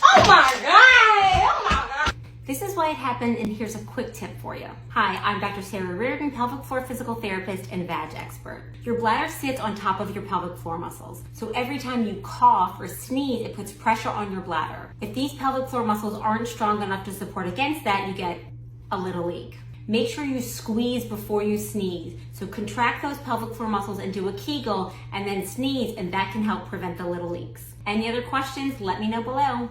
Oh my God! Oh my God! This is why it happened, and here's a quick tip for you. Hi, I'm Dr. Sarah Reardon, pelvic floor physical therapist and vag expert. Your bladder sits on top of your pelvic floor muscles. So every time you cough or sneeze, it puts pressure on your bladder. If these pelvic floor muscles aren't strong enough to support against that, you get a little leak. Make sure you squeeze before you sneeze. So contract those pelvic floor muscles and do a kegel and then sneeze, and that can help prevent the little leaks. Any other questions? Let me know below.